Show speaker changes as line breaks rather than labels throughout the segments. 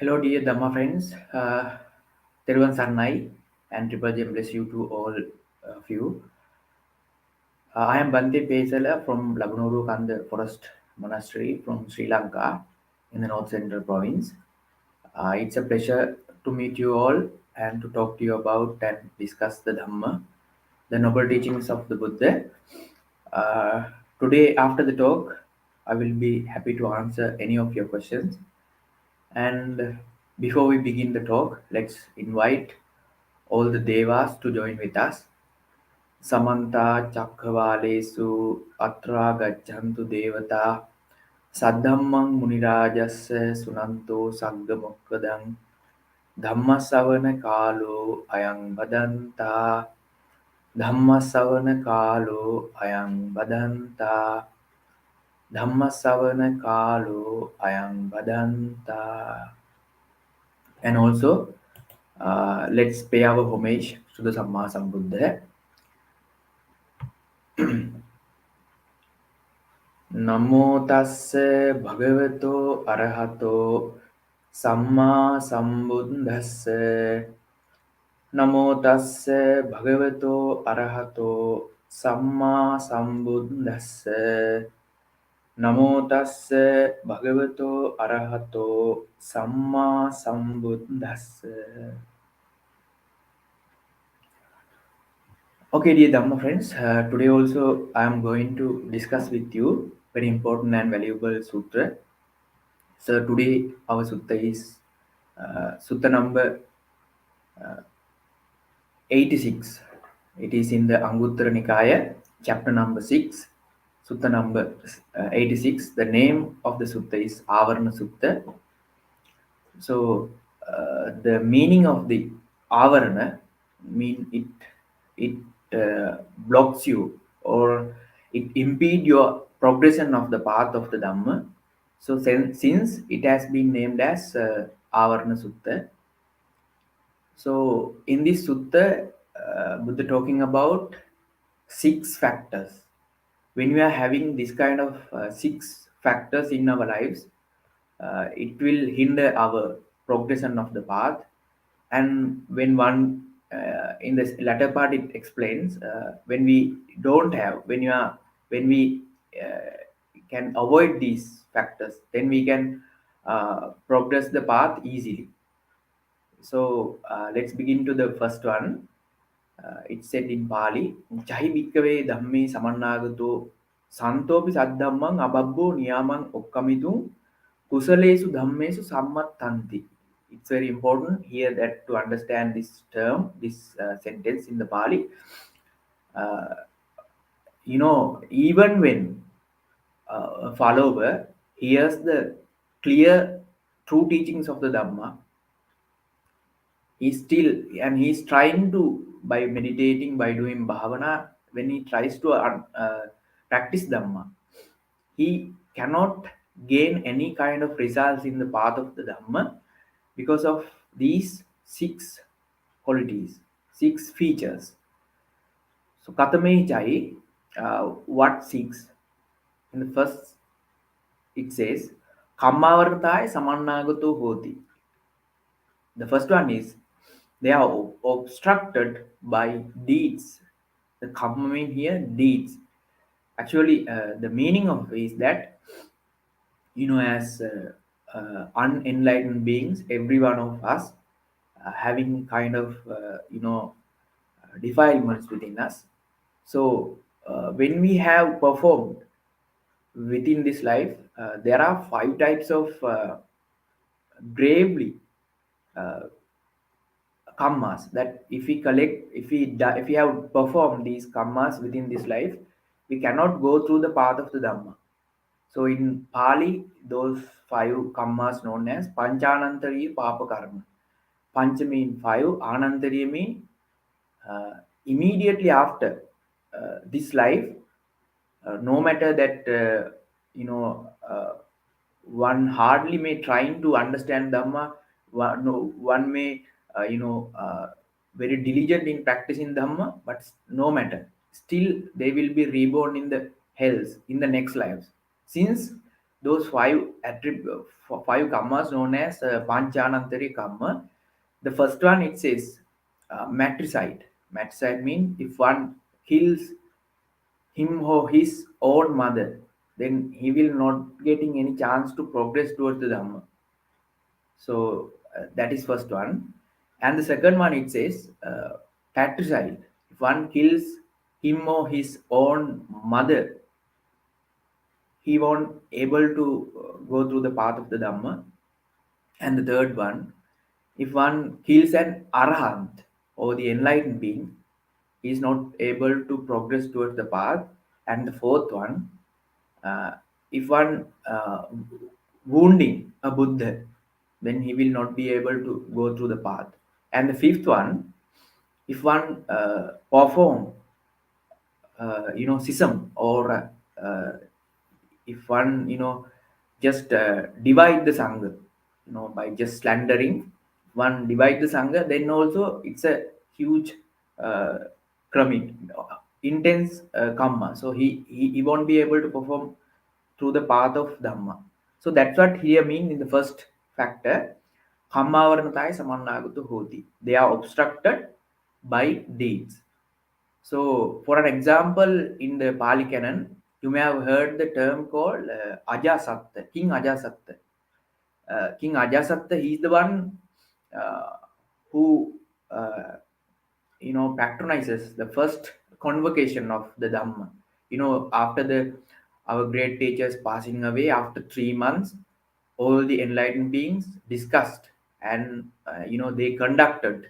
Hello, dear Dhamma friends. Teruvan Sarnai and Triple J bless you to all of you. I am Bhante Pesala from Lagunuru Kanda Forest Monastery from Sri Lanka in the North Central Province. It's a pleasure to meet you all and to talk to you about and discuss the Dhamma, the noble teachings of the Buddha. Uh, Today, after the talk, I will be happy to answer any of your questions. And before we begin the talk, let's invite all the devas to join with us. Samanta Chakravalesu Atra Gachantu Devata Saddhammang Munirajasya Sunanto Saggamokkadang Dhammasavana Kalo Ayang Badanta Dhammasavana Kalo Ayang Badanta Dhammasavana Kalo Ayang Badanta. And also, let's pay our homage to the Samma Sambuddha. Namo tassa bhagavato arahato samma sambuddhassa. Namo tassa bhagavato arahato samma sambuddhassa. Namo tassa bhagavato arahato samma sambuddhassa. Okay, dear Dhamma friends, today also I am going to discuss with you very important and valuable sutra. So today our sutta is sutta number 86. It is in the Anguttara Nikaya, chapter number 6, sutta number 86. The name of the sutta is Āvaraṇa Sutta. So the meaning of the Āvaraṇa mean it blocks you or it impede your progression of the path of the Dhamma. So since it has been named as Āvaraṇa Sutta. So in this sutta, Buddha talking about 6 factors. When we are having this kind of 6 factors in our lives, it will hinder our progression of the path. And when one in this latter part it explains when we don't have when we can avoid these factors, then we can progress the path easily. So let's begin to the first one. It's said in Pali, Chahi Bhikkave Dhamme Samannagato Santopi Saddhammang Ababbo Niyamang Okkamitu Kusalesu Dhammesu Sammattanti. It's very important here that to understand this term, this sentence in the Pali. Uh, Even when a follower hears the clear true teachings of the Dhamma, he's trying to, by meditating, by doing bhavana, when he tries to practice Dhamma, he cannot gain any kind of results in the path of the Dhamma because of these 6 qualities, 6 features. So Katame Chai, what 6? In the first, it says, Kammavartai Samannagato Hoti. The first one is they are obstructed by deeds. The karma mean here deeds. Actually, the meaning of it is that as unenlightened beings, every one of us having kind of defilements within us. So when we have performed within this life, there are 5 types of gravely uh, kammas that if we have performed these kammas within this life, we cannot go through the path of the Dhamma. So in Pali, those 5 kammas known as Panchanantariya Papa Karma. Pancha mean 5, Anantariya mean immediately after this life, no matter that one hardly may trying to understand Dhamma, one may very diligent in practicing Dhamma, but no matter, still they will be reborn in the hells in the next lives, since those five kammas known as Panchanantari kamma. The first one it says matricide. Matricide means if one kills him or his own mother, then he will not getting any chance to progress towards the Dhamma. So that is first one. And the second one it says patricide. If one kills him or his own mother, he won't able to go through the path of the Dhamma. And the third one, if one kills an arahant or the enlightened being, he is not able to progress towards the path. And the fourth one, uh, if one wounding a Buddha, then he will not be able to go through the path. And the fifth one, if one perform schism, or if one just divide the sangha, by just slandering, one divide the sangha, then also it's a huge uh, kramit, intense karma. So he won't be able to perform through the path of Dhamma. So that's what here mean in the first factor. Kammavaranatai samannagatu hoti. They are obstructed by deeds. So, for an example, in the Pali Canon, you may have heard the term called Ajasatta, King Ajasatta. King Ajasatta, he is the one uh, who patronizes the first convocation of the Dhamma. After the our great teachers passing away after 3 months, all the enlightened beings discussed, and they conducted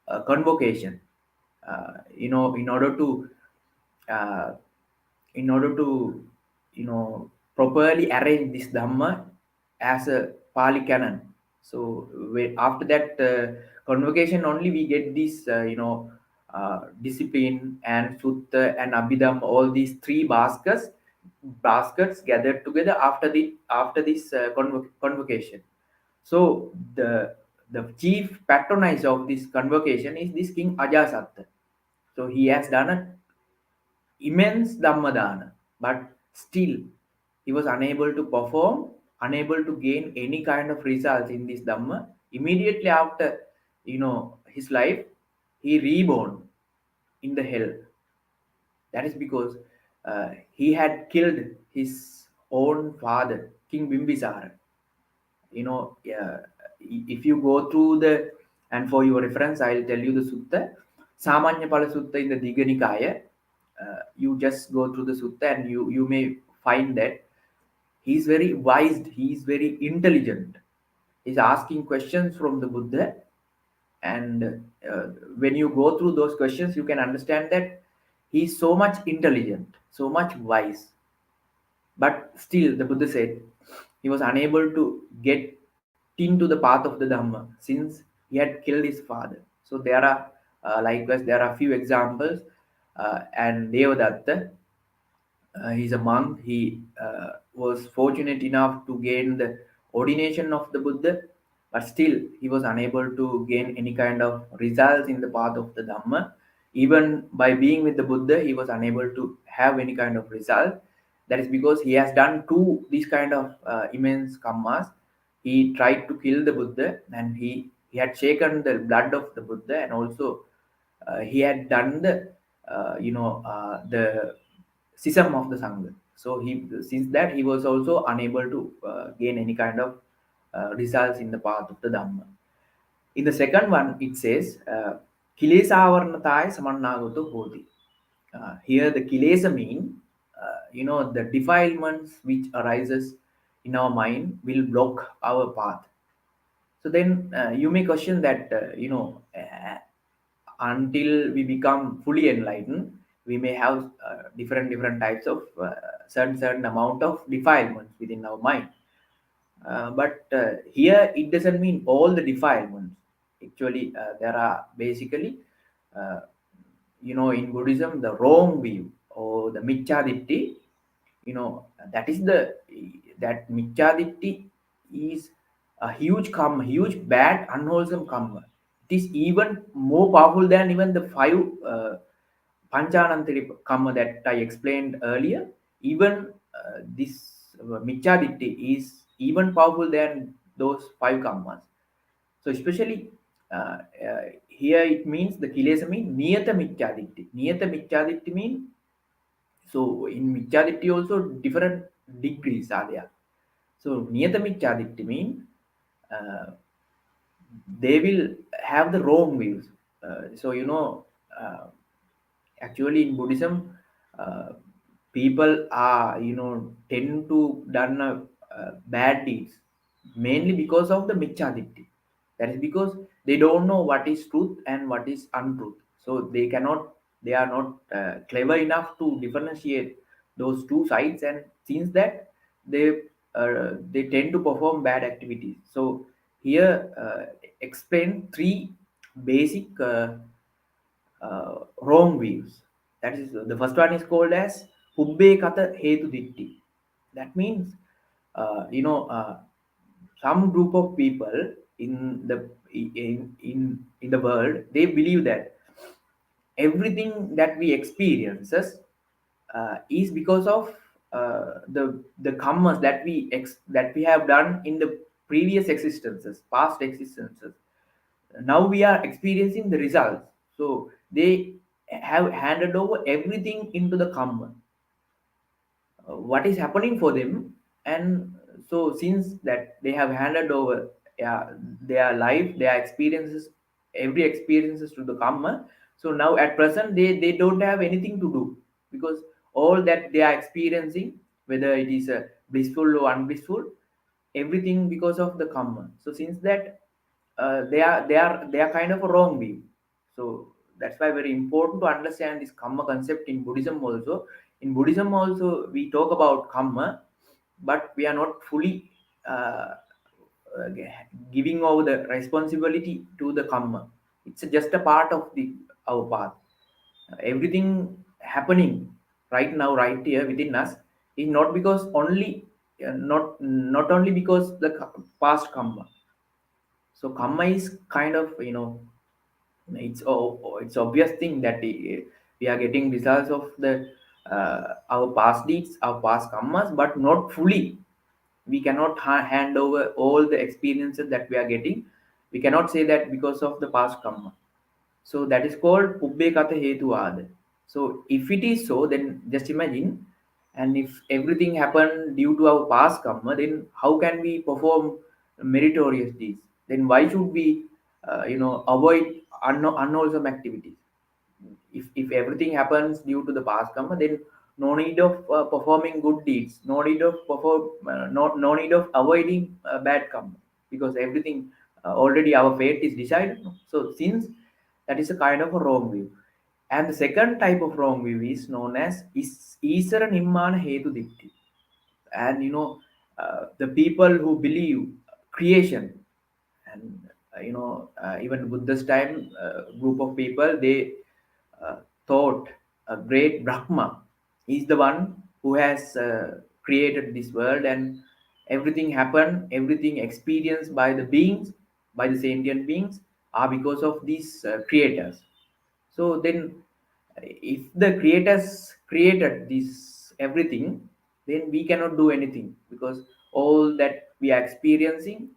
a convocation. In order to uh, properly arrange this Dhamma as a Pali canon. So after that convocation only we get this discipline and Sutta and Abhidhamma, all these three baskets gathered together after this convocation. So the chief patronizer of this convocation is this King Ajasatta. So he has done a immense Dhammadana, but still he was unable to perform, unable to gain any kind of results in this Dhamma. Immediately after, his life, he reborn in the hell. That is because he had killed his own father, King Bimbisara. If you go through and for your reference, I'll tell you the Sutta. Samanya Pala Sutta in the Digha Nikaya. You just go through the Sutta and you may find that he's very wise, he's very intelligent. He's asking questions from the Buddha, and when you go through those questions, you can understand that he's so much intelligent, so much wise. But still, the Buddha said he was unable to get into the path of the Dhamma since he had killed his father. So there are likewise there are few examples, and Devadatta, he's a monk. He was fortunate enough to gain the ordination of the Buddha, but still he was unable to gain any kind of results in the path of the Dhamma. Even by being with the Buddha, he was unable to have any kind of result. That is because he has done two these kind of immense kammas. He tried to kill the Buddha, and he had shaken the blood of the Buddha, and also he had done the schism of the Sangha. So he since that he was also unable to gain any kind of results in the path of the Dhamma. In the second one, it says Kilesavarnatai samannagato hoti. Here the kilesa mean the defilements which arises in our mind will block our path. So then you may question that until we become fully enlightened, we may have different types of certain amount of defilements within our mind. But here it doesn't mean all the defilements. Actually, there are basically, uh, in Buddhism, the wrong view or the michaditti. That is that michaditti is a huge karma, huge bad unwholesome karma. It is even more powerful than even the five panchanantari karma that I explained earlier. Even this Michadikti is even powerful than those five kammas. So especially here it means the kilesa mean niyata michadikti. Niyata michadikti mean, so in michadikti also different degrees are there. So niyata michadikti mean uh, they will have the wrong views. So uh, actually in Buddhism, uh, people are tend to done bad deeds mainly because of the michadikti. That is because they don't know what is truth and what is untruth. So they are not clever enough to differentiate those two sides, and since that they tend to perform bad activities. So here explain three basic wrong views. That is, the first one is called as Pubbe Kata Hetu Ditti. That means, some group of people in the world, they believe that everything that we experiences is because of the karmas that we have done in the previous existences, past existences. Now we are experiencing the results. So they have handed over everything into the karma, what is happening for them. And so since that they have handed over, yeah, their life, their experiences, every experiences to the karma. So now at present they don't have anything to do, because all that they are experiencing, whether it is blissful or unblissful, everything because of the karma. So since that they are kind of a wrong view. So that's why very important to understand this karma concept in Buddhism also. In Buddhism also we talk about karma, but we are not fully uh, giving over the responsibility to the karma. It's just a part of the our path. Everything happening right now, right here within us, is not because only not only because the past karma. So karma is kind of, it's obvious thing that we are getting results of the our past deeds, our past karmas, but not fully. We cannot hand over all the experiences that we are getting. We cannot say that because of the past karma. So that is called Ubbe Kata Hetuvad. So if it is so, then just imagine, and if everything happened due to our past karma, then how can we perform meritorious deeds? Then why should we, avoid unwholesome activities? If everything happens due to the past karma, then no need of performing good deeds, no need of no need of avoiding bad karma, because everything already our fate is decided. So since that is a kind of a wrong view. And the second type of wrong view is known as Isara Nimmana Hetu Dikti. And the people who believe creation, and even Buddha's time, group of people, they uh, thought a great Brahma is the one who has created this world, and everything happened, everything experienced by the beings, by the sentient beings, are because of these creators. So then, if the creators created this everything, then we cannot do anything, because all that we are experiencing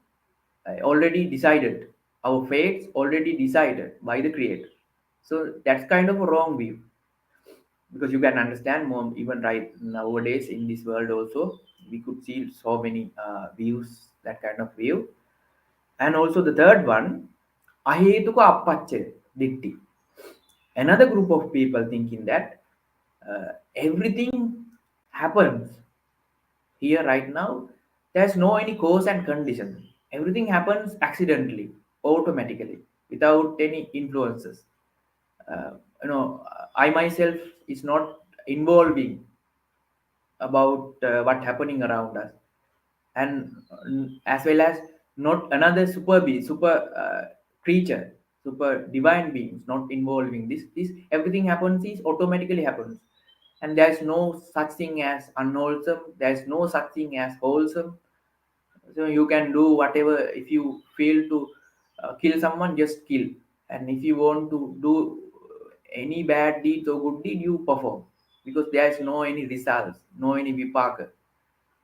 already decided. Our fates already decided by the creator. So that's kind of a wrong view, because you can understand more. Even right nowadays in this world also, we could see so many views, that kind of view. And also the third one, ahetuka appache ditti. Another group of people thinking that everything happens here right now. There's no any cause and condition. Everything happens accidentally, automatically, without any influences. uh, I myself is not involving about what happening around us. And as well as not another super creature, super divine beings not involving this everything happens is automatically happens. And there's no such thing as unwholesome, there's no such thing as wholesome. So you can do whatever. If you feel to kill someone, just kill. And if you want to do any bad deed or good deed, you perform, because there's no any results, no any vipaka.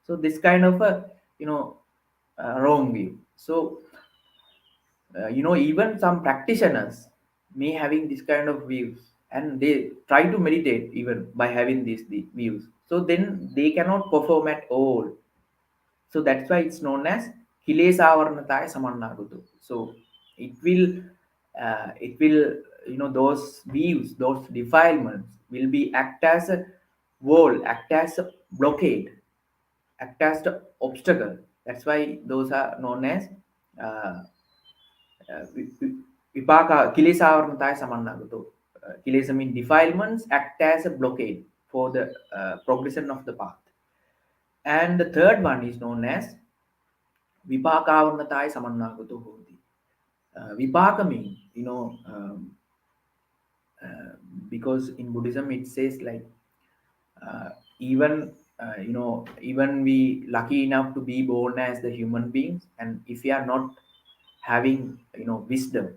So this kind of a wrong view. So even some practitioners may having this kind of views, and they try to meditate even by having these views, so then they cannot perform at all. So that's why it's known as Kilesa Samannagutu. So it will, those views, those defilements will be act as a wall, act as a blockade, act as the obstacle. That's why those are known as uh, Vipaka, Kilesa Samannagutu. Kilesa mean defilements act as a blockade for the progression of the path. And the third one is known as Vipakavarnatai Samannagutu Hoti. Vipaka mean, uh, because in Buddhism it says like even even we lucky enough to be born as the human beings, and if we are not having wisdom,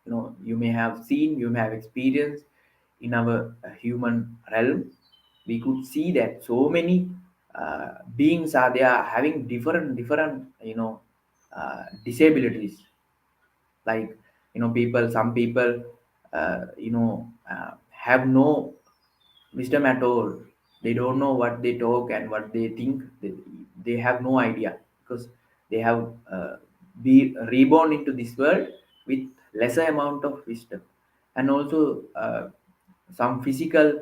you may have seen, you may have experienced in our human realm, we could see that so many beings are there having different disabilities. Like people, some people have no wisdom at all. They don't know what they talk and what they think. They have no idea, because they have be reborn into this world with lesser amount of wisdom. And also some physical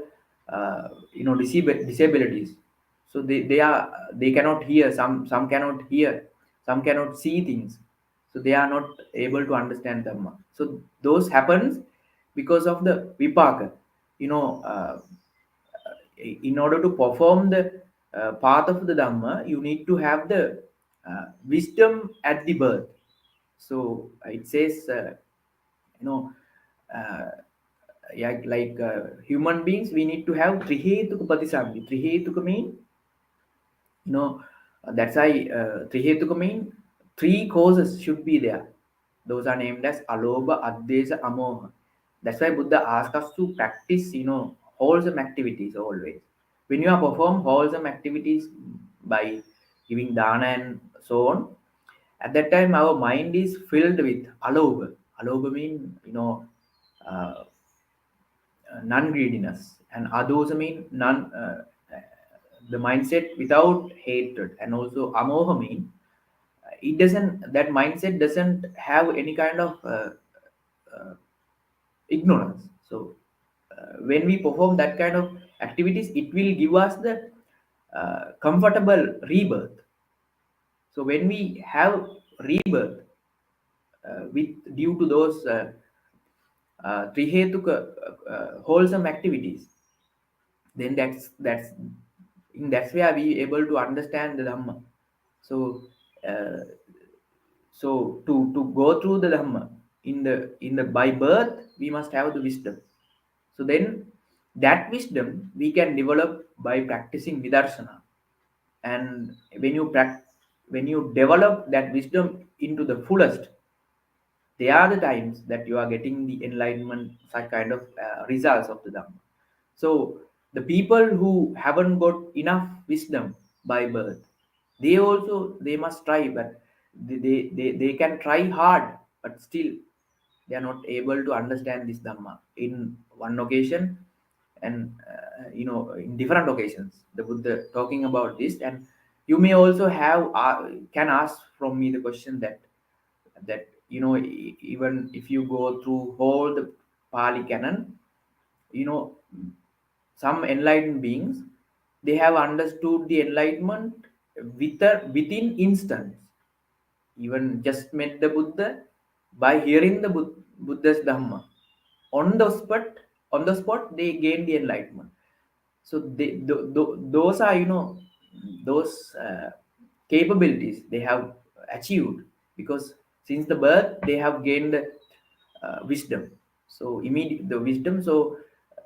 disabilities. So they cannot hear, some cannot hear, some cannot see things, so they are not able to understand Dhamma. So those happens because of the vipaka. you know uh, in order to perform the path of the Dhamma, you need to have the wisdom at the birth. So it says, you know, uh, yeah, like human beings, we need to have trihetuka patisambi. Trihetuka mean, that's why trihetuka mean three causes should be there. Those are named as aloba, advesa, amoha. That's why Buddha asks us to practice, wholesome activities always. When you are perform wholesome activities by giving dana and so on, at that time our mind is filled with aloba. Aloba mean, uh, non-greediness, and adosa mean the mindset without hatred, and also amoha mean it doesn't, that mindset doesn't have any kind of uh, ignorance. So when we perform that kind of activities, it will give us the comfortable rebirth. So when we have rebirth with due to those trihetuka wholesome activities, then that's where we able to understand the Dhamma. So uh, to go through the Dhamma in the by birth, we must have the wisdom. So then that wisdom we can develop by practicing vidarsana. And when you develop that wisdom into the fullest, they are the times that you are getting the enlightenment, such kind of results of the Dhamma. So the people who haven't got enough wisdom by birth, they must try, but they can try hard, but still they are not able to understand this Dhamma. In one occasion, and in different occasions, the Buddha talking about this. And you may also have can ask from me the question that even if you go through whole the Pali canon, you know some enlightened beings, they have understood the enlightenment within instance, even just met the Buddha by hearing the Buddha's Dhamma. On the spot, they gain the enlightenment. So those are, those capabilities they have achieved, because since the birth they have gained wisdom. So immediate the wisdom, so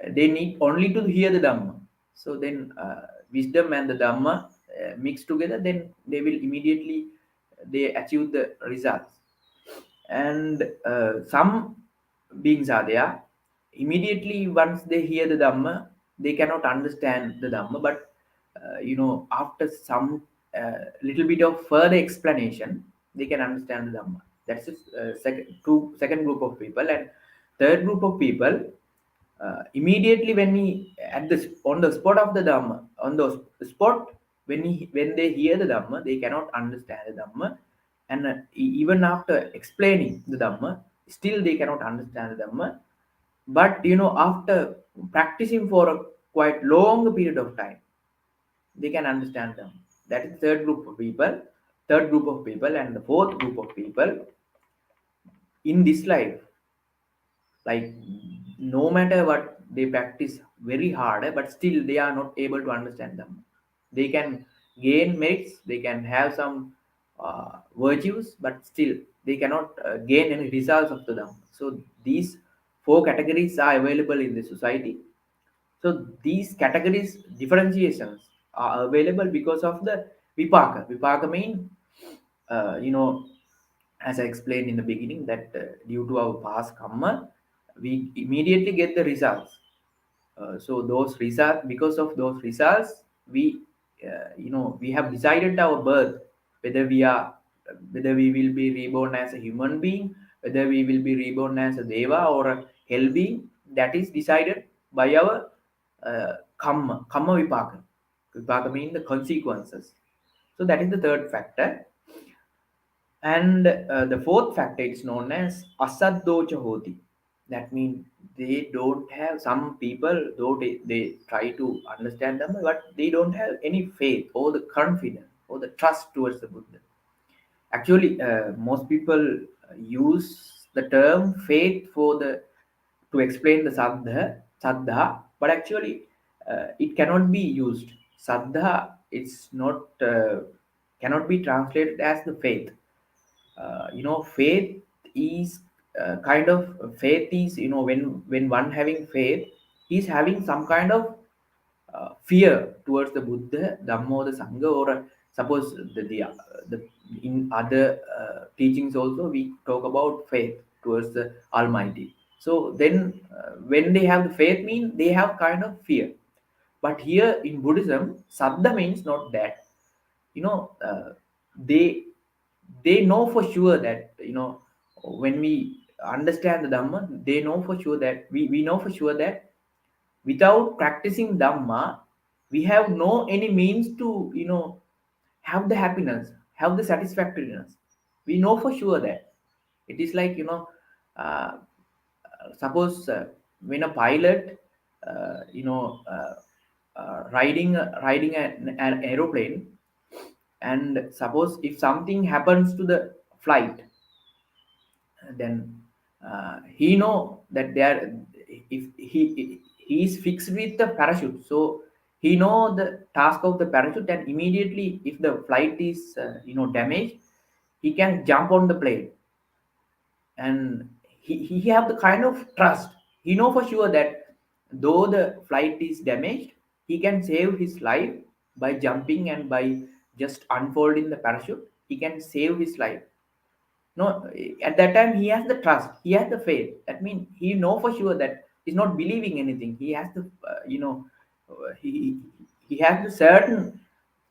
they need only to hear the Dhamma. So then wisdom and the Dhamma mixed together, then they will immediately they achieve the results. And some beings are there, immediately once they hear the Dhamma, they cannot understand the Dhamma, but after some little bit of further explanation, they can understand the Dhamma. That's the second group of people. And third group of people, immediately when we at this on the spot of the Dhamma, on the spot when they hear the Dhamma, they cannot understand the Dhamma, and even after explaining the Dhamma, still they cannot understand the Dhamma. But after practicing for a quite long period of time, they can understand them. That is third group of people. Third group of people, and the fourth group of people in this life, like no matter what they practice very hard, but still they are not able to understand them. They can gain merits, they can have some virtues, but still they cannot gain any results of them. So these four categories are available in the society. So these categories differentiations are available because of the vipaka. Vipaka mean, uh, you know, as I explained in the beginning, that due to our past karma, we immediately get the results. So those results, because of those results, we have decided our birth, whether we are, whether we will be reborn as a human being, whether we will be reborn as a deva or a hell being. That is decided by our karma vipaka. Vipaka means the consequences. So that is the third factor. And the fourth factor is known as asaddocha hoti. That means they don't have, some people, though they try to understand them, but they don't have any faith or the confidence or the trust towards the Buddha. Actually, most people use the term faith for the to explain the saddha, but actually it cannot be used. Saddha, it's not cannot be translated as the faith. Faith is kind of, faith is, when one having faith, he's having some kind of fear towards the Buddha, Dhamma, or the Sangha, or suppose the in other teachings also we talk about faith towards the Almighty. So then, when they have the faith, mean they have kind of fear. But here in Buddhism, Saddha means not that. You know, they know for sure that, when we understand the Dhamma, they know for sure that we know for sure that without practicing Dhamma, we have no any means to, have the happiness, have the satisfactoriness. We know for sure that it is like, uh, suppose when a pilot, riding an aeroplane, and suppose if something happens to the flight, then he know that there, if he is fixed with the parachute, so he know the task of the parachute, and immediately if the flight is damaged, he can jump on the plane. And he have the kind of trust. He know for sure that though the flight is damaged, he can save his life by jumping, and by just unfolding the parachute, he can save his life. No, at that time he has the trust, he has the faith. That means he know for sure that he's not believing anything. He has the he has the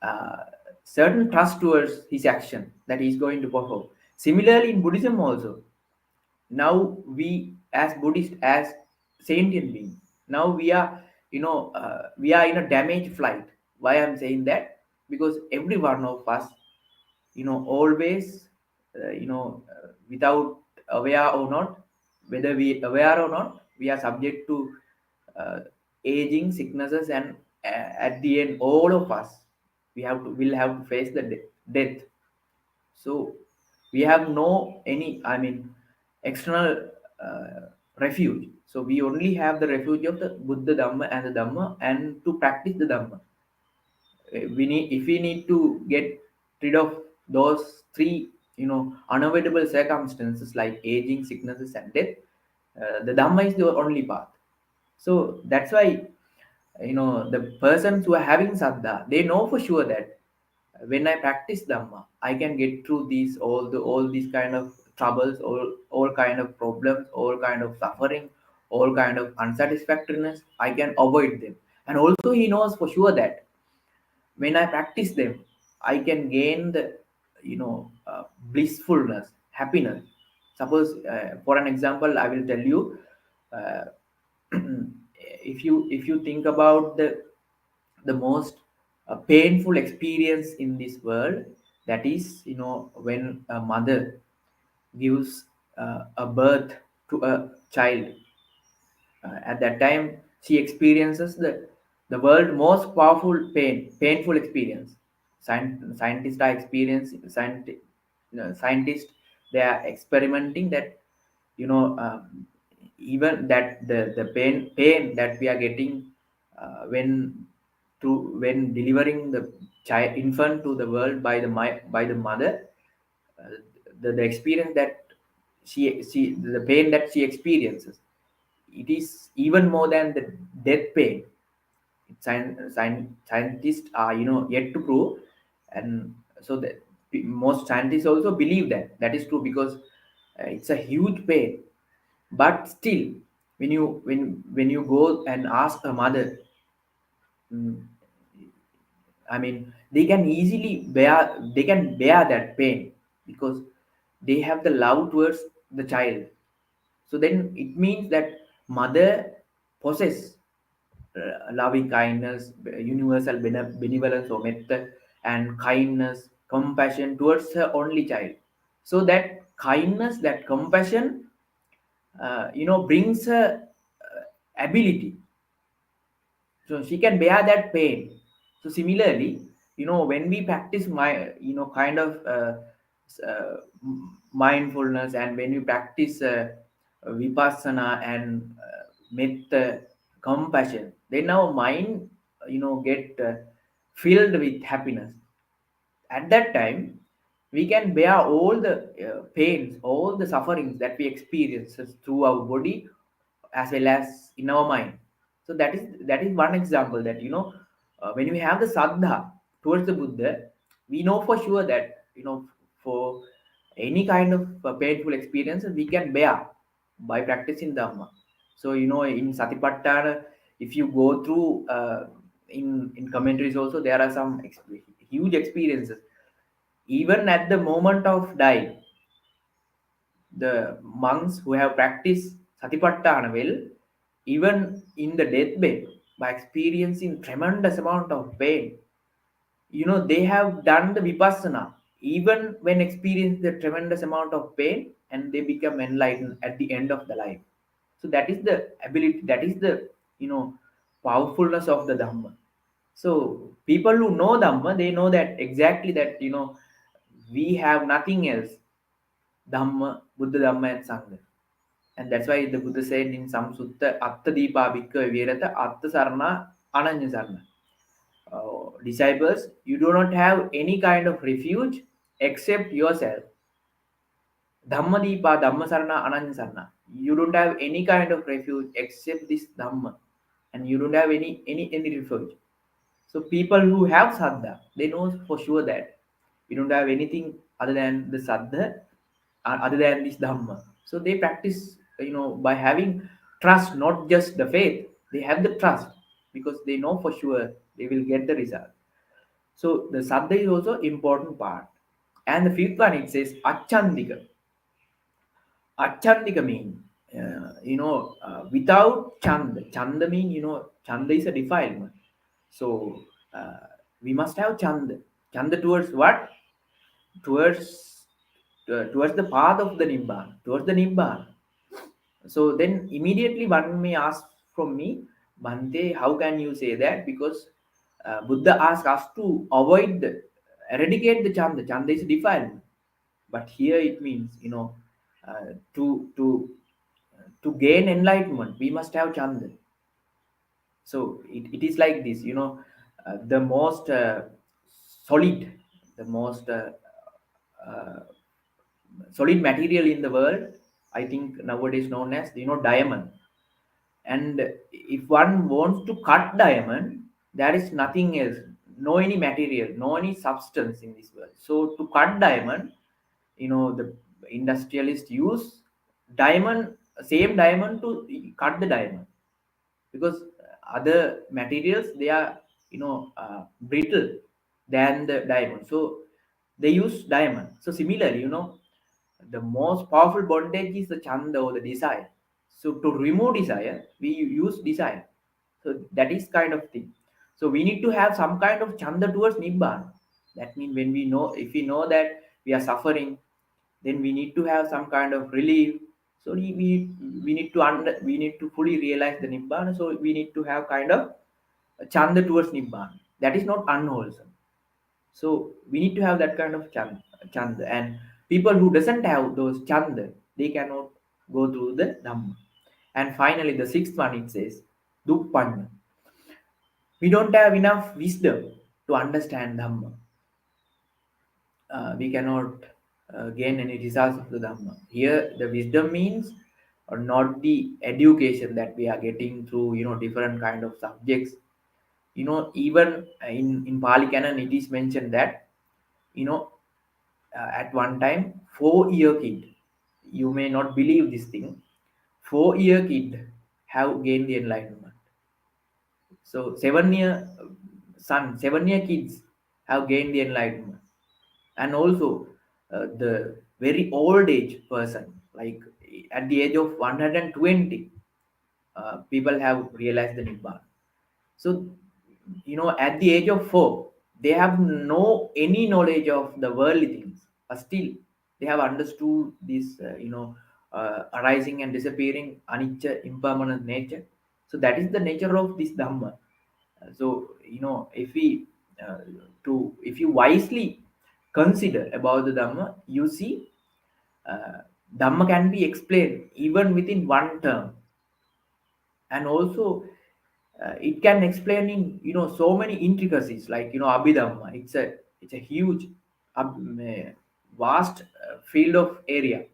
uh, certain trust towards his action that he's going to perform. Similarly in Buddhism also, now we as Buddhist, as sentient being, now we are in a damaged flight. Why I'm saying that? Because every one of us, always, without aware or not, whether we aware or not, we are subject to uh, aging, sicknesses, and at the end, all of us, will have to face the death. So we have no any, I mean, external refuge. So we only have the refuge of the Buddha, Dhamma, and the Dhamma, and to practice the Dhamma. We need, if we need to get rid of those three, unavoidable circumstances like aging, sicknesses, and death, the Dhamma is the only path. So that's why, the persons who are having saddha, they know for sure that when I practice Dhamma, I can get through these, all these kind of troubles, all kind of problems, all kind of suffering, all kind of unsatisfactoriness, I can avoid them. And also he knows for sure that when I practice them, I can gain the, blissfulness, happiness. Suppose, for an example, I will tell you, uh, if you think about the most painful experience in this world, that is, when a mother gives a birth to a child. At that time, she experiences the world most powerful painful experience. Scientists are experiencing, scientists, they are experimenting that, even that the pain that we are getting when delivering the child infant to the world by by the mother, uh, the experience that she the pain that she experiences, it is even more than the death pain. Scientists are, yet to prove, and so that most scientists also believe that that is true, because it's a huge pain. But still, when you go and ask a mother, mm, I mean, they can bear that pain, because they have the love towards the child. So then it means that mother possess loving kindness, universal benevolence or metta, and kindness, compassion towards her only child. So that kindness, that compassion, brings her ability, so she can bear that pain. So similarly, when we practice kind of mindfulness, and when you practice vipassana and metta, compassion, then our mind, get filled with happiness. At that time, we can bear all the pains, all the sufferings that we experience through our body as well as in our mind. So that is one example that, when we have the saddha towards the Buddha, we know for sure that, for any kind of painful experience we can bear by practicing Dhamma. So, in Satipatthana, if you go through, in commentaries also, there are some huge experiences. Even at the moment of die, the monks who have practiced Satipatthana well, even in the deathbed, by experiencing tremendous amount of pain, they have done the Vipassana, even when experiencing the tremendous amount of pain, and they become enlightened at the end of the life. So that is the ability, that is the, powerfulness of the Dhamma. So people who know Dhamma, they know that exactly that, we have nothing else, Dhamma, Buddha, Dhamma, and Sangha. And that's why the Buddha said in some sutta, Atta Deepa Bhikkhave Virata, Atta Sarana, Ananya Sarana. Disciples, you do not have any kind of refuge except yourself. Dhamma Deepa, Dhamma Sarana, Ananya Sarana. You don't have any kind of refuge except this Dhamma. And you don't have any refuge. So people who have Saddha, they know for sure that we don't have anything other than the Saddha, other than this Dhamma. So they practice, by having trust, not just the faith. They have the trust because they know for sure they will get the result. So the Saddha is also important part. And the fifth one, it says Achandika. Achandika mean, without Chanda. Chanda mean, Chanda is a defilement. So we must have Chanda. Chanda towards what? Towards towards the path of the Nibbana, towards the Nibbana. So then immediately one may ask from me, Bhante, how can you say that? Because Buddha asked us to eradicate the Chanda. Chanda is defilement. But here it means, to gain enlightenment, we must have Chanda. So it is like this, the most solid, the most uh, solid material in the world, I think nowadays known as, diamond. And if one wants to cut diamond, there is nothing else, no any material, no any substance in this world. So to cut diamond, the industrialists use diamond, same diamond to cut the diamond, because other materials, they are, brittle. than the diamond. So they use diamond. So similarly, the most powerful bondage is the chanda or the desire. So to remove desire, we use desire. So that is kind of thing. So we need to have some kind of chanda towards nibbana. That means when we know, if we know that we are suffering, then we need to have some kind of relief. So we need to we need to fully realize the nibbana. So we need to have kind of a chanda towards nibbana. That is not unwholesome. So we need to have that kind of chanda. And people who doesn't have those chanda, they cannot go through the dhamma. And finally, the sixth one, it says duppanya. We don't have enough wisdom to understand dhamma. We cannot gain any results of the dhamma. Here, the wisdom means not the education that we are getting through different kind of subjects. Even in Pali Canon, it is mentioned that you know at one time 4-year kid, you may not believe this thing, 4-year kid have gained the enlightenment. So 7-year kids have gained the enlightenment. And also the very old age person, like at the age of 120, people have realized the nibbana. So at the age of 4, they have no any knowledge of the worldly things, but still they have understood this arising and disappearing anicca impermanent nature. So that is the nature of this dhamma. So if we uh, if you wisely consider about the dhamma, you see uh, dhamma can be explained even within one term. And also it can explain in so many intricacies, like abhidhamma. It's a huge vast field of area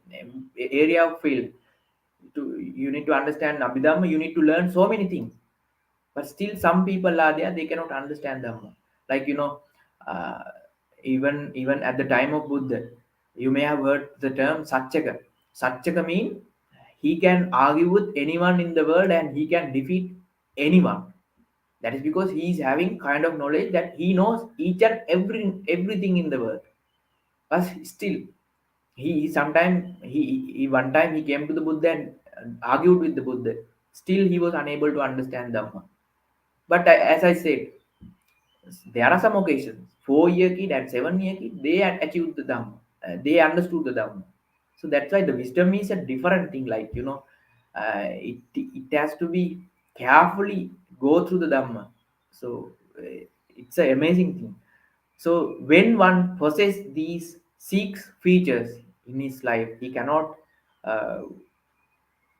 of field. You need to understand abhidhamma, you need to learn so many things. But still some people are there, they cannot understand dhamma. Like uh, even at the time of Buddha, you may have heard the term satchaka. Satchaka mean he can argue with anyone in the world and he can defeat anyone. That is because he is having kind of knowledge that he knows each and everything in the world. But still he one time he came to the Buddha and argued with the Buddha. Still he was unable to understand dhamma. But as I said, there are some occasions, 4-year kid and 7-year kid, they had achieved the Dhamma. They understood the Dhamma. So that's why the wisdom is a different thing. Like, it has to be carefully go through the Dhamma. So it's an amazing thing. So when one possesses these 6 features in his life, he cannot uh,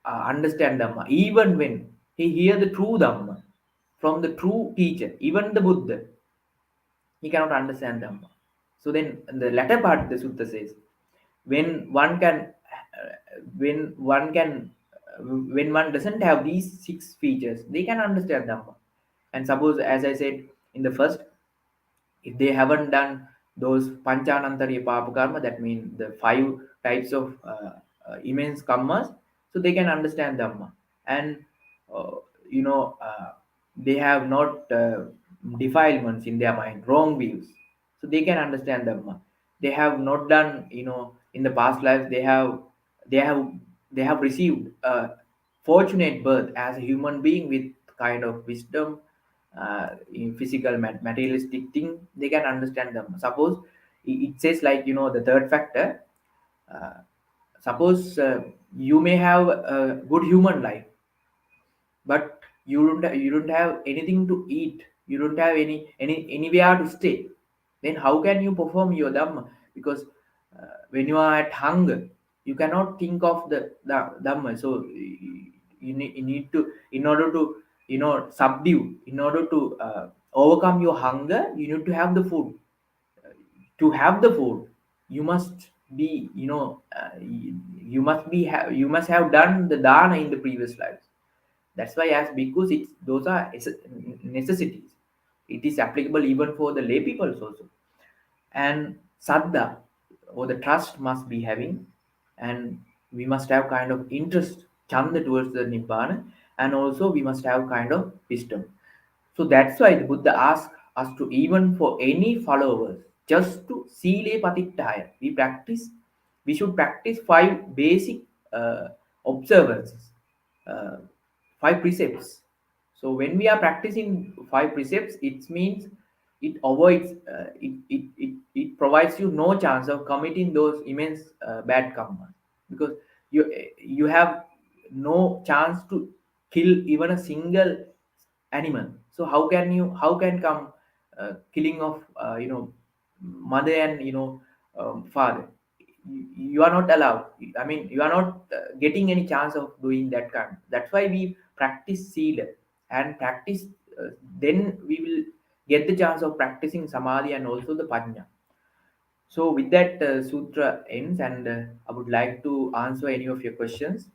understand Dhamma. Even when he hear the true Dhamma from the true teacher, even the Buddha, he cannot understand Dhamma. So then the latter part the sutta says, when one can, when one can, when one doesn't have these 6 features, they can understand Dhamma. And suppose, as I said in the first, if they haven't done those panchanantariya papa karma, that means the 5 types of immense karmas, so they can understand Dhamma. And uh, you know uh, they have not defilements in their mind, wrong views, so they can understand Dhamma. They have not done, in the past lives, they have they have received a fortunate birth as a human being with kind of wisdom in physical materialistic thing. They can understand them. Suppose it says, like, the third factor, uh, suppose you may have a good human life, but you don't have anything to eat, you don't have anywhere to stay. Then how can you perform your dhamma? Because when you are at hunger, you cannot think of the dhamma. So you need to, in order to subdue, in order to overcome your hunger, you need to have the food. To have the food, you must be, you must be you must have done the dana in the previous lives. That's why, as bhikkhus, those are necessities. It is applicable even for the lay people also. And saddha, or the trust, must be having. And we must have kind of interest, chanda, towards the nibbana. And also we must have kind of wisdom. So that's why the Buddha asked us to even for any followers just to sile patittaya. We should practice five basic observances, uh, five precepts. So when we are practicing five precepts, it means it avoids, it provides you no chance of committing those immense bad karma, because you have no chance to kill even a single animal. So how can come killing of mother and father? You are not allowed. I mean, you are not getting any chance of doing that kind. That's why we practice sila and practice, then we will get the chance of practicing samadhi and also the panya. So with that, sutra ends, and I would like to answer any of your questions.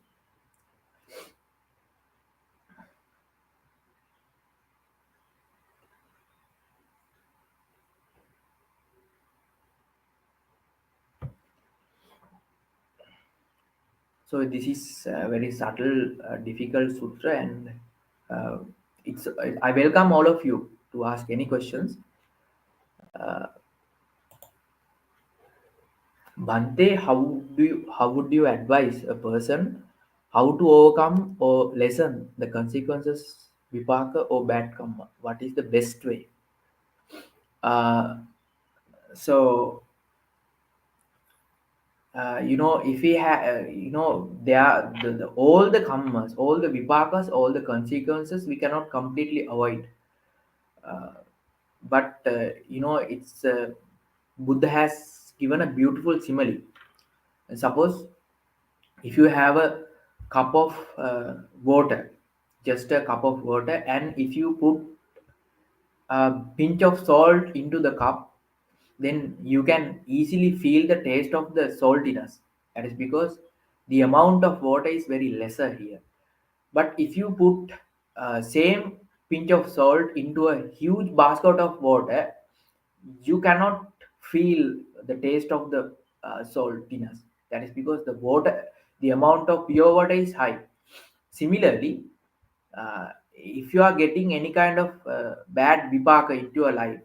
So this is a very subtle, difficult sutra, and uh, it's. I welcome all of you to ask any questions. Bhante, how would you advise a person how to overcome or lessen the consequences vipaka or bad karma? What is the best way? Uh, so if we have, there are all the karmas, all the vipakas, all the consequences we cannot completely avoid. Uh, but it's Buddha has given a beautiful simile. Suppose if you have a cup of water, just a cup of water, and if you put a pinch of salt into the cup, then you can easily feel the taste of the saltiness. That is because the amount of water is very lesser here. But if you put same pinch of salt into a huge basket of water, you cannot feel the taste of the saltiness. That is because the amount of pure water is high. Similarly, if you are getting any kind of bad vipaka into your life,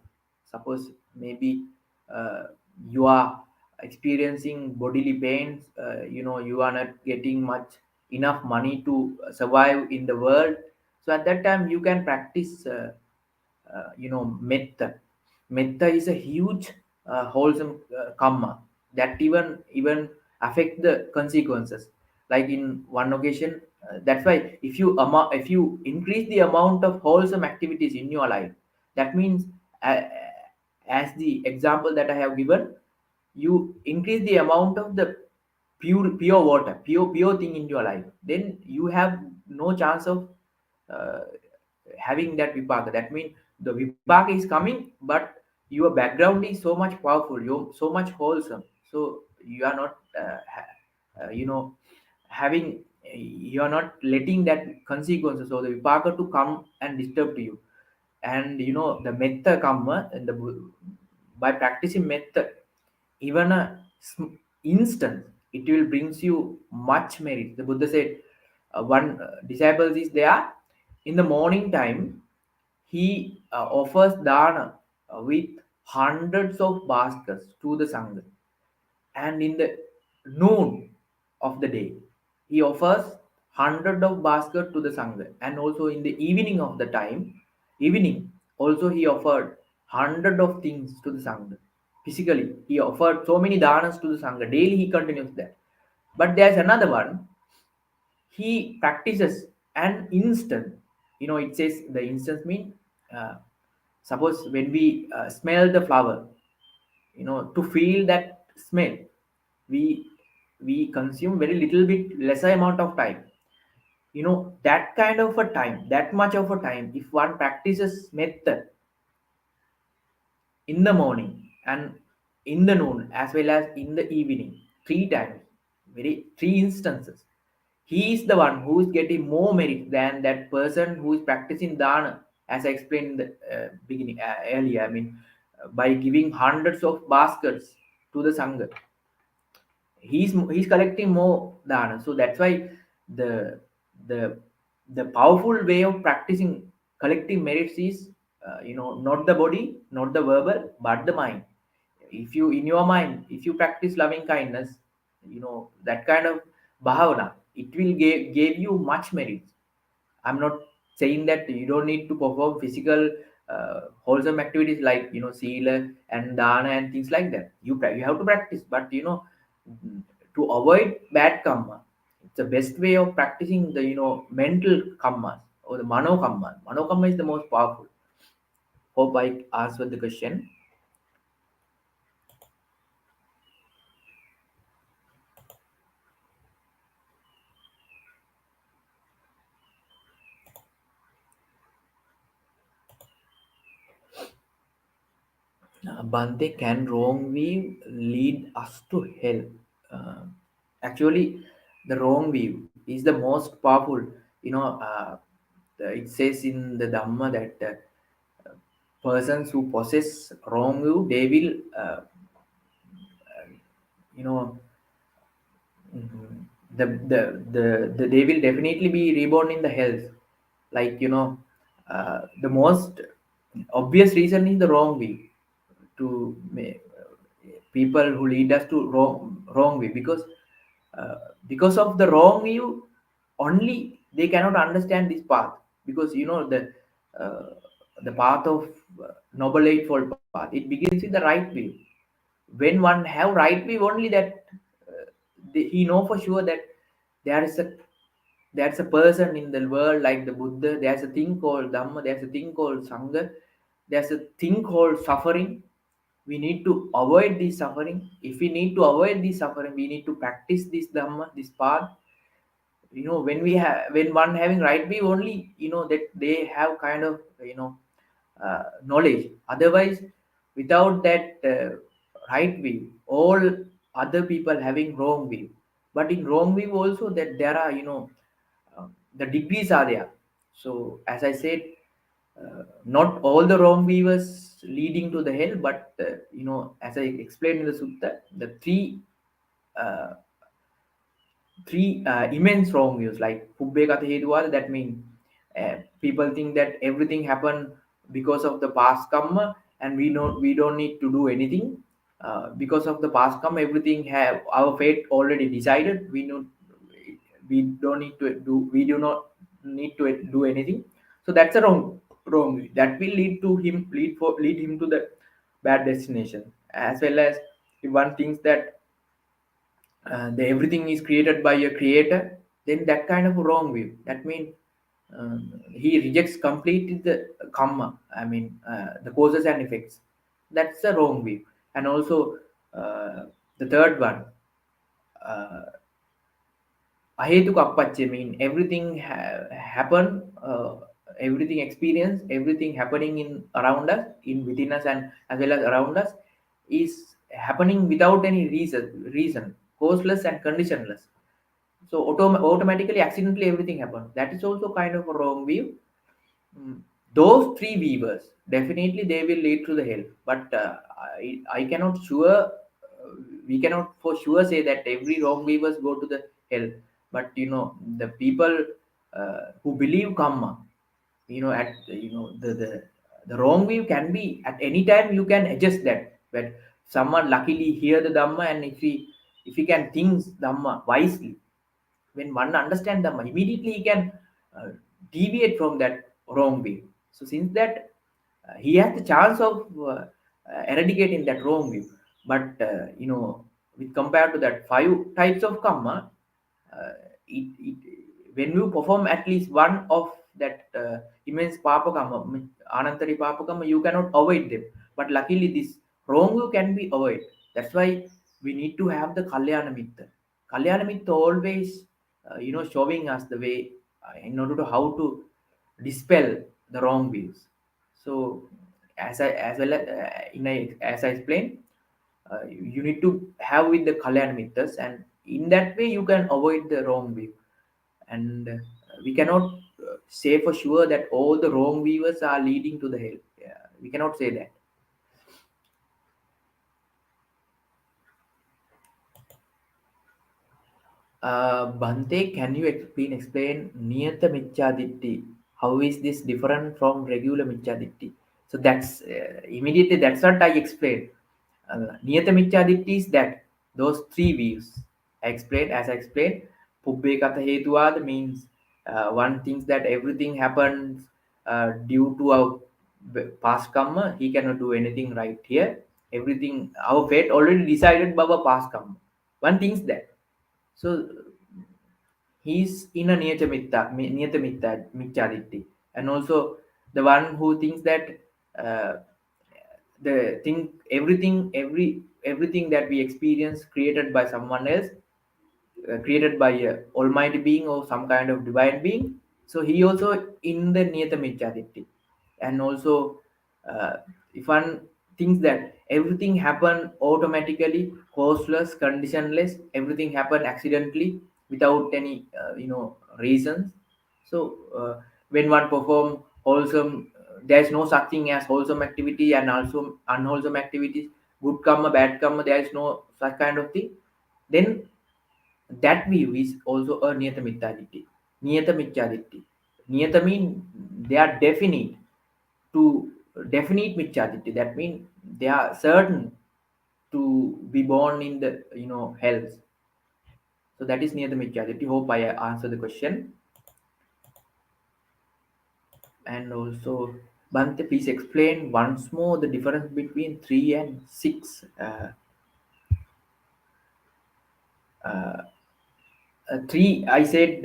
suppose maybe uh, you are experiencing bodily pains, you are not getting much enough money to survive in the world. So at that time you can practice metta. Metta is a huge wholesome karma that even affect the consequences. Like in one occasion, that's why if you increase the amount of wholesome activities in your life, that means, uh, as the example that I have given, you increase the amount of the pure water, pure thing in your life, then you have no chance of uh, having that vipaka. That means the vipaka is coming, but your background is so much powerful, you're so much wholesome, so you are not having, you are not letting that consequences or the vipaka to come and disturb to you. And the metta karma, and by practicing metta, even a instant, it will brings you much merit. The Buddha said, one disciple is there in the morning time, he offers dana with hundreds of baskets to the sangha, and in the noon of the day he offers hundred of basket to the sangha, and also in the evening of the time, evening, also he offered hundred of things to the sangha. Physically he offered so many danas to the sangha, daily he continues that. But there's another one, he practices an instant. It says the instance mean, uh, suppose when we smell the flower, to feel that smell, we we consume very little bit lesser amount of time. That kind of a time, that much of a time, if one practices method in the morning and in the noon as well as in the evening, three times, very three instances, he is the one who is getting more merit than that person who is practicing dana, as I explained in the beginning, earlier. I mean, by giving hundreds of baskets to the sangha, he's collecting more dana. So that's why the the the powerful way of practicing collecting merits is not the body, not the verbal, but the mind. If you, in your mind, if you practice loving kindness, that kind of bhavana, it will give you much merit. I'm not saying that you don't need to perform physical wholesome activities like sila and dana and things like that. You have to practice, but to avoid bad karma, it's the best way of practicing the mental karma or the mano karma. Mano karma is the most powerful. Hope I answered the question. Bhante, can wrong view lead us to hell? Uh, Actually, the wrong view is the most powerful. It says in the Dhamma that persons who possess wrong view, they will, you know, mhm, they will definitely be reborn in the hells. Like the most obvious reason is the wrong view to people who lead us to wrong way, uh, because of the wrong view only they cannot understand this path, because uh, the path of noble eightfold path, it begins with the right view. When one have right view only, that he know for sure that there is a there's a person in the world like the Buddha, there's a thing called Dhamma, there's a thing called Sangha, there's a thing called suffering. We need to avoid this suffering. If we need to avoid this suffering, we need to practice this Dhamma, this path. When one having right view only, that they have kind of knowledge. Otherwise, without that right view, all other people having wrong view. But in wrong view also, that there are the degrees are there. So as I said, not all the wrong viewers leading to the hell, but as I explained in the sutta, the uh, three immense wrong views like Pubbe Katha Heduvada, that means people think that everything happened because of the past karma, and we don't need to do anything because of the past karma. Everything have our fate already decided. We do not need to do anything. So that's a wrong view. That will lead him to the bad destination. As well as if one thinks that everything is created by a creator, then that kind of a wrong view. That means he rejects completely the karma. I mean, the causes and effects. That's the wrong view. And also, the third one, uh, ahetuk appacche, mean everything happen, everything experience, everything happening in around us, in within us, and as well as around us, is happening without any reason, causeless and conditionless. So automatically, accidentally, everything happens. That is also kind of a wrong view. Mm, those three weavers definitely they will lead to the hell, but I cannot sure, we cannot for sure say that every wrong weavers go to the hell. But the people who believe karma, at the wrong view can be at any time. You can adjust that. But someone luckily hear the Dhamma, and if he can think Dhamma wisely, when one understand them, immediately he can uh, deviate from that wrong way. So since that, he has the chance of eradicating that wrong view. But with compared to that five types of karma, uh, when you perform at least one of that immense papa karma, anantari papa karma, you cannot avoid them. But luckily, this wrong view can be avoided. That's why we need to have the kalyana mitta. Kalyana mitta always, showing us the way in order to how to dispel the wrong views. So, as well as as I explained, you need to have with the Kalyan methods, and in that way you can avoid the wrong view. And we cannot say for sure that all the wrong viewers are leading to the hell. Yeah, we cannot say that. Bhante, can you explain Niyata Michaditti? How is this different from regular Michaditti? So that's immediately that's what I explained. Niyata Michaditti is that those three views I explained. As I explained, Pubbe Katha Hetuwada means one thinks that everything happens due to our past karma. He cannot do anything right here. Everything our fate already decided by our past karma. One thinks that. So he's in a niyata mitta, and also the one who thinks that uh, the thing everything that we experience created by someone else, created by a almighty being or some kind of divine being. So he also in the niyata michaditi. And also uh, if one thinks that everything happen automatically, causeless, conditionless, everything happen accidentally without any reasons. So when one perform wholesome, there is no such thing as wholesome activity and also unwholesome activities, good karma, bad karma, there is no such kind of thing. Then that view is also a niyata mityaditi. Niyata mityaditi. Niyata mean they are definite to definite mityaditi. That means they are certain to be born in the hells. So that is niyata mityaditi. Hope I answer the question. And also, Bhante, please explain once more the difference between 3 and 6. Uh, 3, I said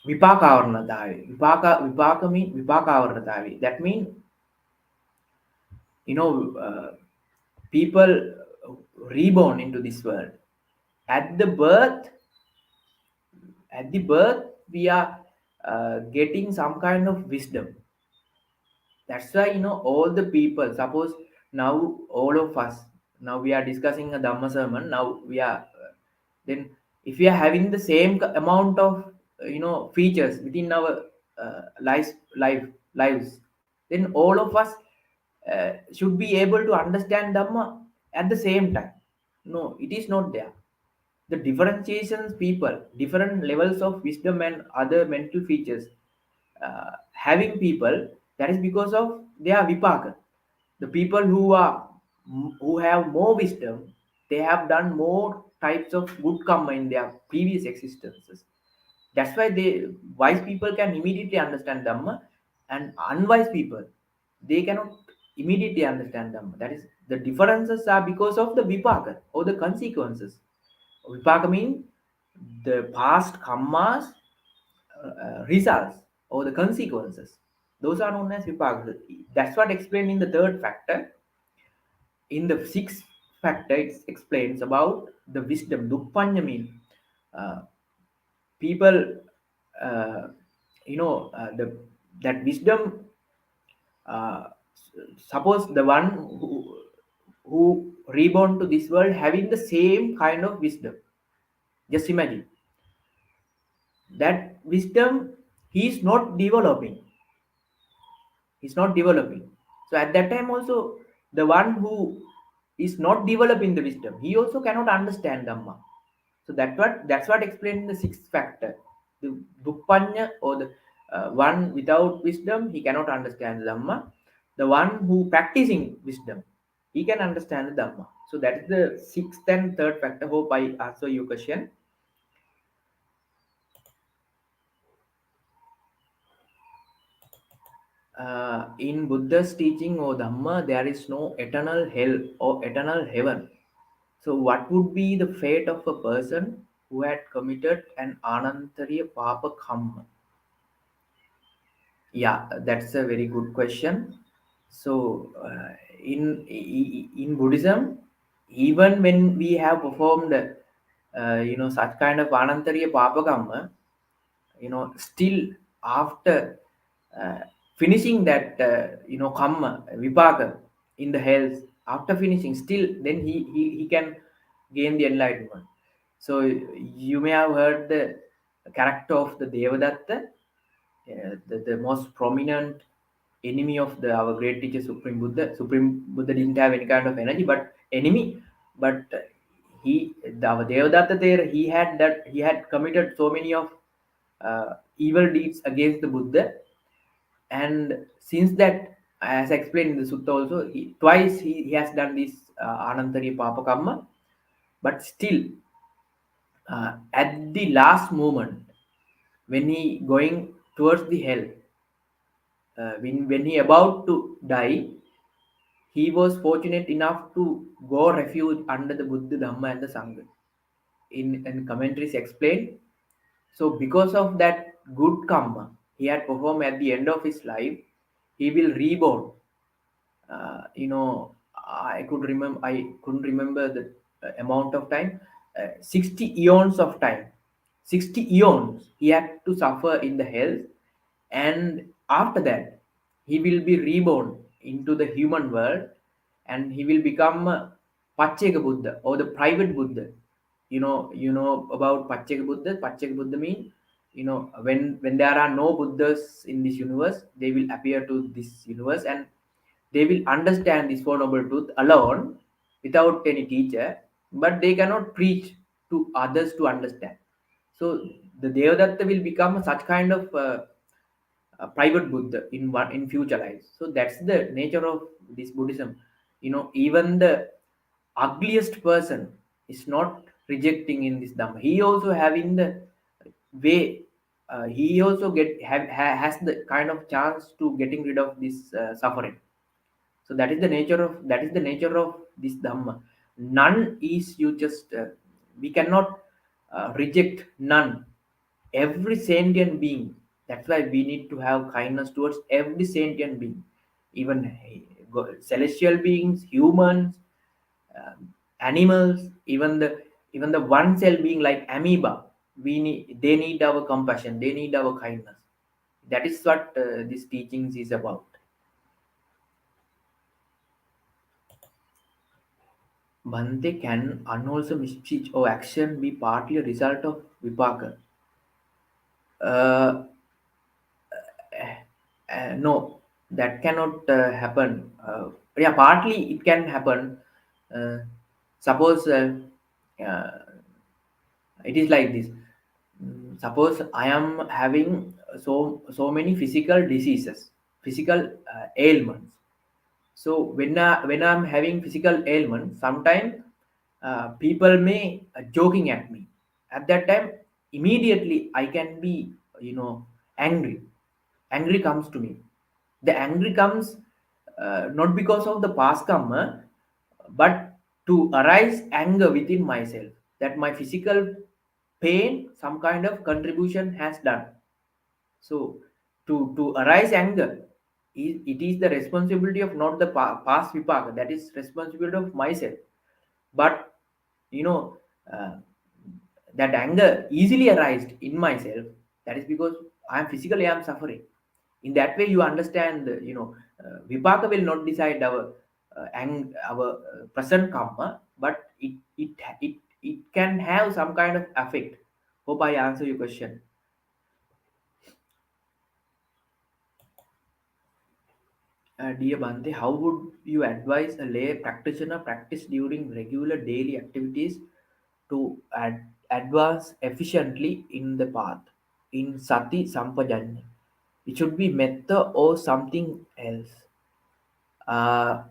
Vipaka Vipaka mean Vipaka. That means, you know, people reborn into this world. At the birth, at the birth, we are getting some kind of wisdom. That's why all the people. Suppose now all of us, now we are discussing a Dhamma sermon. Now we are then if we are having the same amount of features within our lives, then all of us should be able to understand Dhamma at the same time. No, it is not there. The differentiations people, different levels of wisdom and other mental features having people, that is because of they are vipaka. The people who have more wisdom, they have done more types of good karma in their previous existences. That's why they wise people can immediately understand Dhamma, and unwise people they cannot immediately understand Dhamma. That is the differences are because of the vipaka or the consequences. Vipaka means the past karmas results or the consequences. Those are known as vipaka. That's what explained in the third factor. In the sixth factor, it explains about the wisdom. Duppanya means uh, people, uh, the that wisdom. Uh, Suppose the one who reborn to this world having the same kind of wisdom. Just imagine that wisdom he is not developing. He's not developing. So at that time also, the one who is not developing the wisdom, he also cannot understand Dhamma. So that's what explained in the sixth factor. The Duppanya or the one without wisdom, he cannot understand Dhamma. The one who practicing wisdom, he can understand the Dhamma. So that is the sixth and third factor. Hope I answer your question. In Buddha's teaching or Dhamma, there is no eternal hell or eternal heaven. So, what would be the fate of a person who had committed an anantariya papa kamma? Yeah, that's a very good question. So, in Buddhism, even when we have performed, such kind of anantariya papa kamma, still after uh, finishing that karma vipaka in the hells, after finishing, still then he can gain the enlightenment. So you may have heard the character of the Devadatta, the most prominent enemy of the our great teacher Supreme Buddha didn't have any kind of energy but enemy. But our Devadatta there, he had committed so many of evil deeds against the Buddha. And since that As I explained in the Sutta also, twice he has done this Anantariya Papa Karma, but still, at the last moment, when he going towards the hell, when he about to die, he was fortunate enough to go refuge under the Buddha, Dhamma, and the Sangha. In commentaries explained, so because of that good karma he had performed at the end of his life, he will reborn. I couldn't remember the amount of time. 60 eons of time. 60 eons he had to suffer in the hell, and after that he will be reborn into the human world, and he will become Pacheka Buddha or the private Buddha. You know about Pacheka Buddha. Pacheka Buddha mean, when there are no Buddhas in this universe, they will appear to this universe, and they will understand this Four Noble Truth alone without any teacher, but they cannot preach to others to understand. So the Devadatta will become such kind of private Buddha in future lives. So that's the nature of this Buddhism. Even the ugliest person is not rejecting in this Dhamma. He also having the way. He also has the kind of chance to getting rid of this suffering. So that is the nature of this Dhamma. None is you just we cannot reject none. Every sentient being. That's why we need to have kindness towards every sentient being, even celestial beings, humans, animals, even the one cell being like amoeba. They need our compassion, they need our kindness. That is what this teachings is about. Bhante, can unwholesome speech or action be partly a result of vipaka? Uh, no, that cannot happen. Yeah, partly it can happen. Uh, Suppose uh, it is like this. Suppose I am having so many physical diseases, physical ailments. So when I'm having physical ailment, sometimes people may joking at me. At that time, immediately I can be, angry. Angry comes to me. The angry comes not because of the past karma, but to arise anger within myself, that my physical pain some kind of contribution has done. So to arise anger, it is the responsibility of not the past vipaka, that is responsibility of myself. But you know uh, that anger easily arised in myself, that is because I am suffering. In that way you understand, vipaka will not decide our present karma, but it can have some kind of effect. Hope I answer your question. Dear Bhante, how would you advise a lay practitioner practice during regular daily activities to advance efficiently in the path, in Sati Sampajanya? It should be metta or something else. Uh,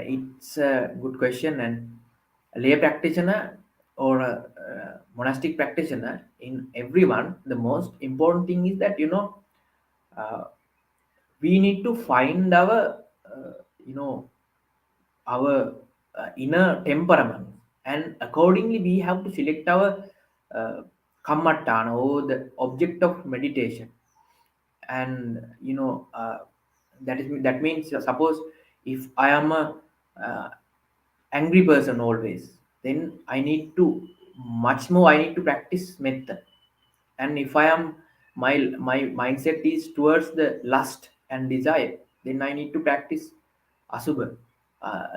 it's a good question, and a lay practitioner or a, monastic practitioner, in everyone, the most important thing is that uh, we need to find uh, you know our inner temperament, and accordingly we have to select our uh, kammatana or the object of meditation. And that means, suppose if I am a uh, angry person always, then I need to practice metta. And if I am my mindset is towards the lust and desire, then I need to practice asubha.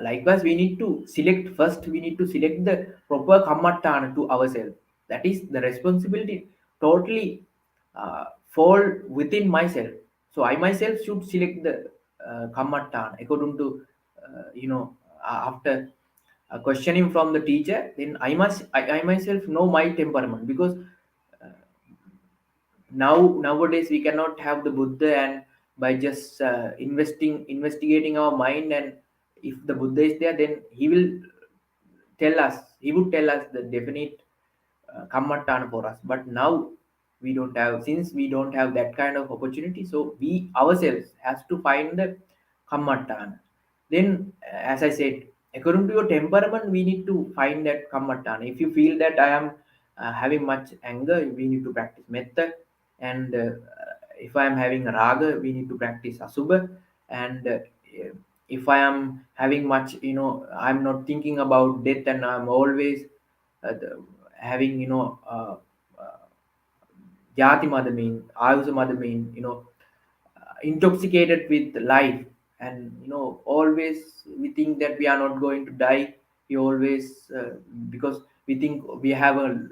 Likewise, we need to select the proper kammatana to ourselves. That is the responsibility totally fall within myself. So I myself should select the kammatana according to after questioning from the teacher. Then I myself know my temperament, because nowadays we cannot have the Buddha and by just investigating our mind. And if the Buddha is there, then he would tell us the definite kammattan for us. But now we don't have, since we don't have that kind of opportunity, so we ourselves has to find the kammattan. Then as I said, according to your temperament, we need to find that kammattan. If you feel that I am having much anger, we need to practice metta. And if I am having raga, we need to practice asubha. And if I am having much, I'm not thinking about death, and I'm always having, uh, jati mother mean, ayusa mother mean, intoxicated with life. And always we think that we are not going to die. We always because we think we have a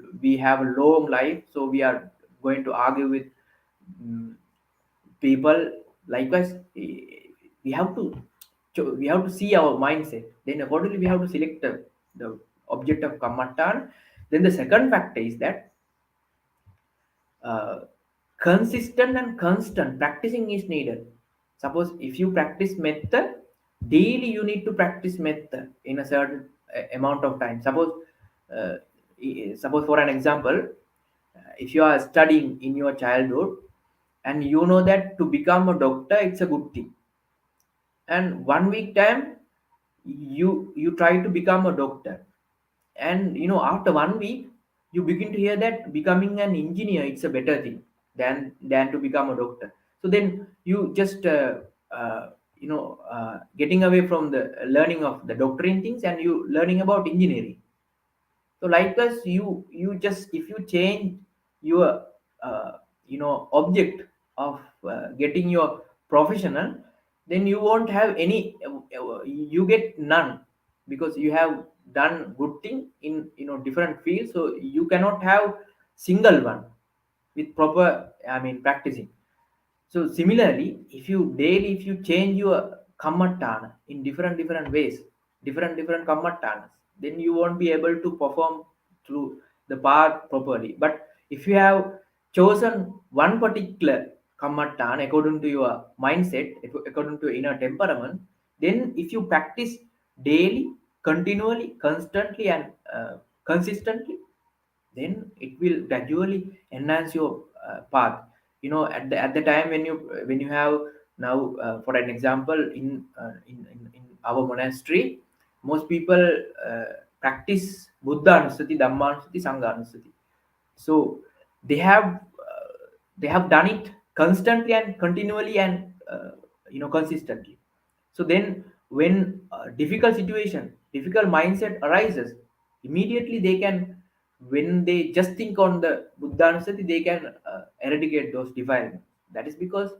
long life, so we are going to argue with mm, people. Likewise, we have to see our mindset. Then accordingly we have to select the object of kamatan. Then the second factor is that uh, consistent and constant practicing is needed. Suppose if you practice metta daily, you need to practice metta in a certain amount of time. Uh, suppose for an example, if you are studying in your childhood, and you know that to become a doctor it's a good thing, and 1 week time you try to become a doctor, and after 1 week you begin to hear that becoming an engineer it's a better thing than to become a doctor. So then you just getting away from the learning of the doctrine things, and you learning about engineering. So likewise, you just, if you change your object of getting your professional, then you won't have any, you get none, because you have done good thing in different fields, so you cannot have single one with proper, I mean, practicing. So similarly, if you change your kammatana in different ways, different kammattanas, then you won't be able to perform through the path properly. But if you have chosen one particular kammattan according to your mindset, according to your inner temperament, then if you practice daily, continually, constantly, and consistently, then it will gradually enhance your path. At the time when you have now, for an example, in our monastery, most people practice Buddha Anusati, Dhamma Anusati, Sangha Anusati. So they have done it constantly and continually, and consistently. So then when difficult mindset arises, immediately they can, when they just think on the Buddha Anusati, they can eradicate those defilements. That is because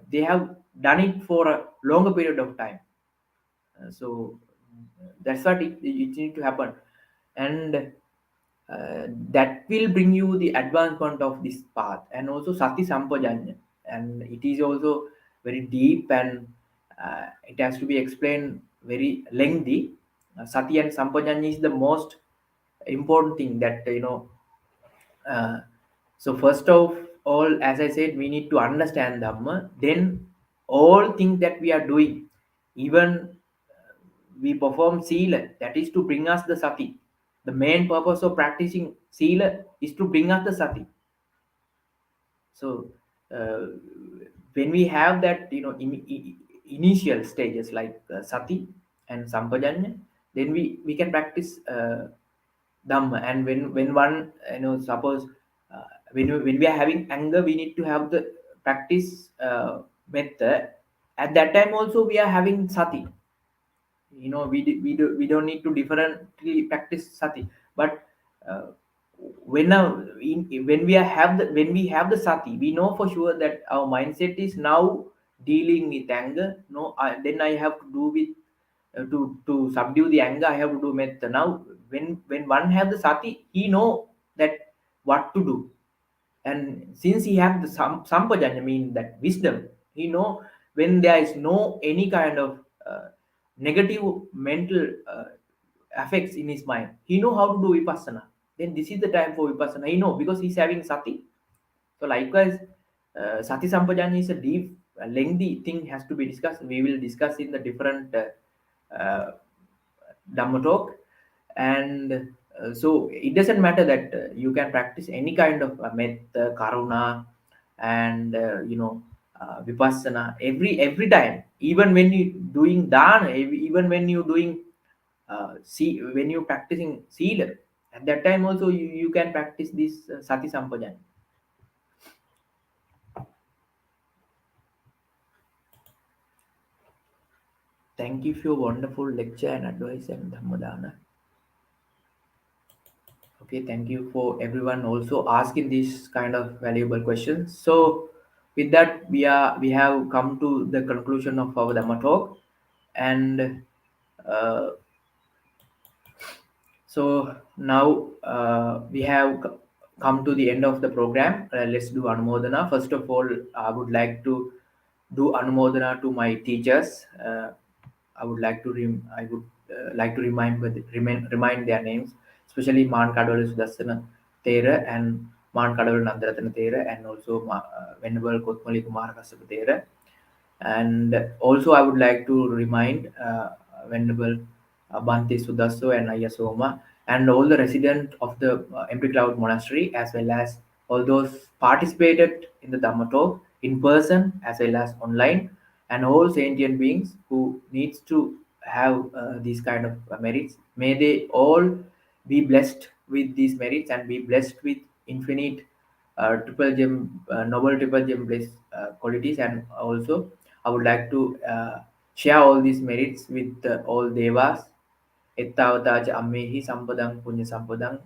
they have done it for a longer period of time. So that's what it need to happen. And that will bring you the advancement of this path. And also sati sampajanya, and it is also very deep, and it has to be explained very lengthy. Sati and sampajanya is the most important thing that uh, so first of all, as I said, we need to understand Dhamma. Then all things that we are doing, even we perform sila, that is to bring us the sati. The main purpose of practicing sila is to bring us the sati. So uh, when we have that, initial stages like sati and sampajanya, then we can practice dhamma. And when one, suppose when we are having anger, we need to have the practice method. At that time also we are having sati. We don't need to differently practice sati. But uh, when we have the sati, we know for sure that our mindset is now dealing with anger. No, then I have to do with to subdue the anger, I have to do metta. Now when one have the sati, he know that what to do. And since he have the sampajanya, mean that wisdom, he know when there is no any kind of negative mental effects in his mind, he know how to do vipassana. Then this is the time for vipassana, he know, because he's having sati. So likewise, sati sampajanya is a deep lengthy thing has to be discussed. We will discuss in the different uh, Dhamma talk, and so it doesn't matter that you can practice any kind of metta, karuna, and vipassana every time, even when you doing dana, even when you doing see when you practicing sila, at that time also you can practice this sati sampajan. Thank you for your wonderful lecture and advice and dhammadana. Okay, thank you for everyone also asking these kind of valuable questions. So with that, we have come to the conclusion of our Dhamma talk, and uh, so now we have come to the end of the program. Let's do Anumodana. First of all, I would like to do Anumodana to my teachers. I would like to remind their names, especially Man Kadol Sudassana Thera and Man Kadol Nandaratana Thera, and also Venerable Kotmali Kumar Kasapa Thera. And also, I would like to remind Venerable Bhante Sudasso and Ayasoma and all the residents of the Empty Cloud Monastery, as well as all those participated in the Dhamma talk in person as well as online, and all sentient beings who needs to have these kind of merits. May they all be blessed with these merits and be blessed with infinite triple gem, noble triple gem bliss qualities. And also, I would like to share all these merits with all devas. Ettavataja ammehi sampadang punya sampadang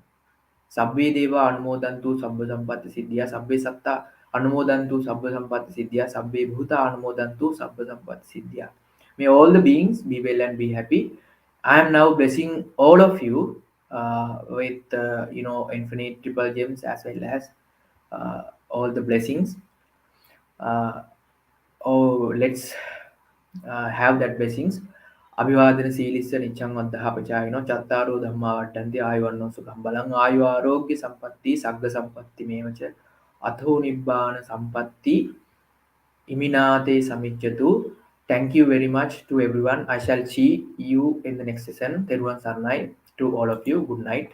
Sabbe deva anumodantu sabba sampatti siddhya sabbe satta anumodantu sabba sampatti siddhya sabbe bhuta anumodantu sabba sampatti siddhya. May all the beings be well and be happy. I am now blessing all of you with infinite triple gems as well as all the blessings. Uh, let's have that blessings. Abhivadana Silissa Nichang Madhapachayino Chattaro Dhamma Vatanti Ayuvanno Sukham Balang Ayu Arogya Sampatti Sagga Sampatti Mevacha Atho Nibbana Sampatti Iminate Samichyatu. Thank you very much to everyone. I shall see you in the next session. Teruvan Sarnai to all of you. Good night.